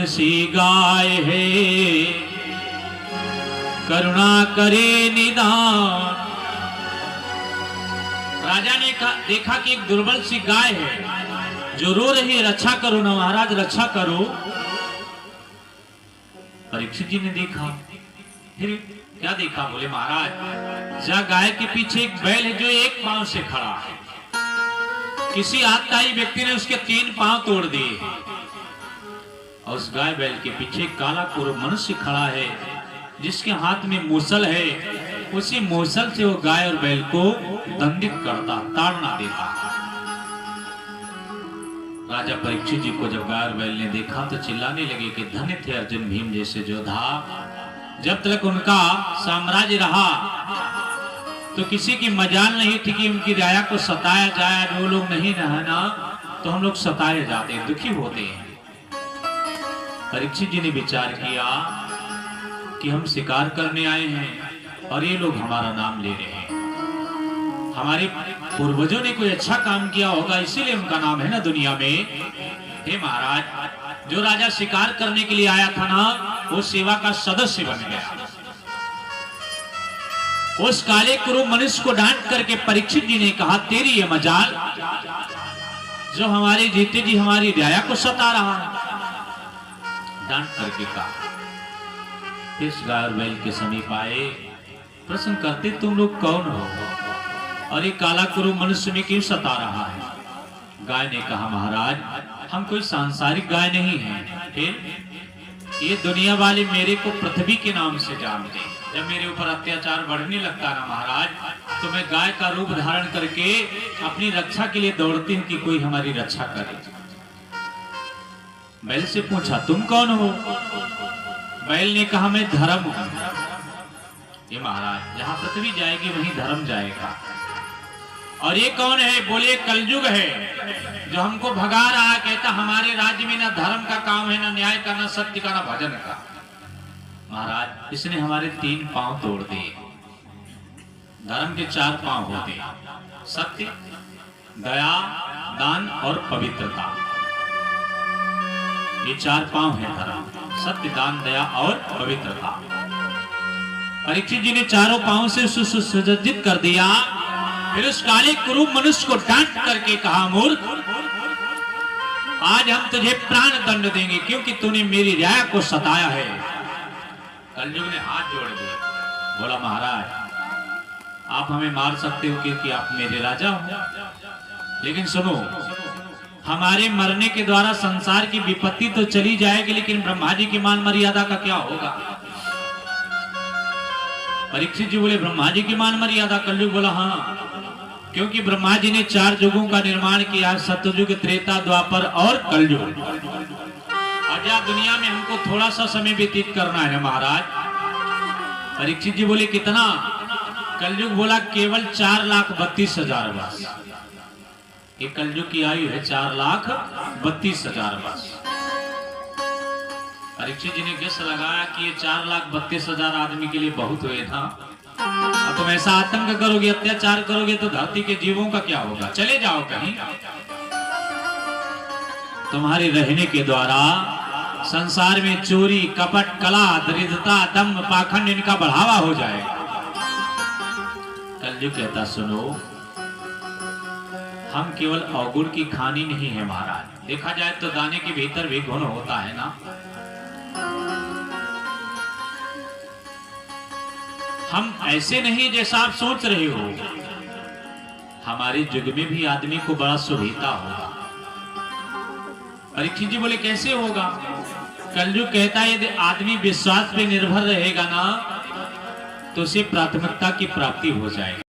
सी गाय है, करुणा करे निदान। राजा ने देखा कि एक दुर्बल सी गाय है जो रो रही है, रक्षा करो ना महाराज, रक्षा करो। परीक्षित जी ने देखा, फिर क्या देखा? बोले महाराज, जा गाय के पीछे एक बैल है जो एक पांव से खड़ा है। किसी आत्ताई व्यक्ति ने उसके 3 पांव तोड़ दिए और उस गाय बैल के पीछे काला कुरूप मनुष्य खड़ा है जिसके हाथ में मूसल है। उसी मूसल से वो गाय और बैल को दंडित करता, ताड़ना देता। राजा परीक्षित जी को जब गाय और बैल ने देखा तो चिल्लाने लगे कि धन्य थे अर्जुन भीम जैसे योद्धा। जब तक उनका साम्राज्य रहा तो किसी की मजाल नहीं थी कि उनकी राया को सताया जाए। जो लोग नहीं रहना तो हम लोग सताए जाते हैं, दुखी होते हैं। परीक्षित जी ने विचार किया कि हम शिकार करने आए हैं और ये लोग हमारा नाम ले रहे हैं। हमारे पूर्वजों ने कोई अच्छा काम किया होगा, इसीलिए उनका नाम है ना दुनिया में। हे महाराज, जो राजा शिकार करने के लिए आया था ना, वो सेवा का सदस्य बन गया। उस काले कुरूप मनुष्य को डांट करके परीक्षित जी ने कहा, तेरी ये मजाल जो हमारे जीते जी हमारी राया को सता रहा है। डांट करके कहा। इस गाय और बैल के समीप आए, प्रश्न करते, तुम लोग कौन हो और ये काला कुरूप मनुष्य में क्यों सता रहा है? गाय ने कहा, महाराज, हम कोई सांसारिक गाय नहीं है। फिर ये दुनिया वाले मेरे को पृथ्वी के नाम से जानते। जब मेरे ऊपर अत्याचार बढ़ने लगता ना महाराज, तो मैं गाय का रूप धारण करके अपनी रक्षा के लिए दौड़ती हूँ कि कोई हमारी रक्षा करे। बैल से पूछा, तुम कौन हो? बैल ने कहा, मैं धर्म हूं। ये महाराज, जहां पृथ्वी जाएगी वहीं धर्म जाएगा। और ये कौन है? बोले, कलयुग है जो हमको भगा रहा है। कहता हमारे राज्य में ना धर्म का काम है, ना न्याय का, ना सत्य का, ना भजन का। महाराज, इसने हमारे 3 पांव तोड़ दिए। धर्म के 4 पांव होते, सत्य, दया, दान और पवित्रता। ये 4 पांव है धर्म, सत्य, दान, दया और पवित्रता। परीक्षित जी ने चारों पांव से सुसज्जित कर दिया। फिर उस काले कुरूप मनुष्य को डांट करके कहा, मूर्ख, आज हम तुझे प्राण दंड देंगे क्योंकि तूने मेरी राया को सताया है। कलयुग ने हाथ जोड़ दिए, बोला, महाराज, आप हमें मार सकते हो क्योंकि आप मेरे राजा हो, लेकिन सुनो, हमारे मरने के द्वारा संसार की विपत्ति तो चली जाएगी, लेकिन ब्रह्मा जी की मान मर्यादा का क्या होगा? परीक्षित जी बोले, ब्रह्मा जी की मान मर्यादा? कलयुग बोला, हाँ, क्योंकि ब्रह्मा जी ने 4 युगों का निर्माण किया, सतयुग, त्रेता, द्वापर और कलयुग। और जहाँ दुनिया में हमको थोड़ा सा समय व्यतीत करना है महाराज। परीक्षित जी बोले, कितना? कलयुग बोला, केवल 4,32,000 वर्ष। ये कलयुग की आयु है 4,32,000 वर्ष। परीक्षित जी ने गेस लगाया कि ये 4,32,000 आदमी के लिए बहुत हुए था। अब तुम ऐसा आतंक करोगे, अत्याचार करोगे तो धरती के जीवों का क्या होगा? चले जाओ कहीं। तुम्हारे रहने के द्वारा संसार में चोरी, कपट, कला, दरिद्रता, दम्भ, पाखंड इनका बढ़ावा हो जाएगा। कलयुग कहता, सुनो, हम केवल अवगुण की खानी नहीं है महाराज। देखा जाए तो दाने के भीतर भी गुण होता है ना। हम ऐसे नहीं जैसा आप सोच रहे हो। हमारे युग में भी आदमी को बड़ा सुविधा होगा। परीक्षित जी बोले, कैसे होगा? कलयुग कहता है, यदि आदमी विश्वास पे निर्भर रहेगा ना, तो उसे प्राथमिकता की प्राप्ति हो जाएगी।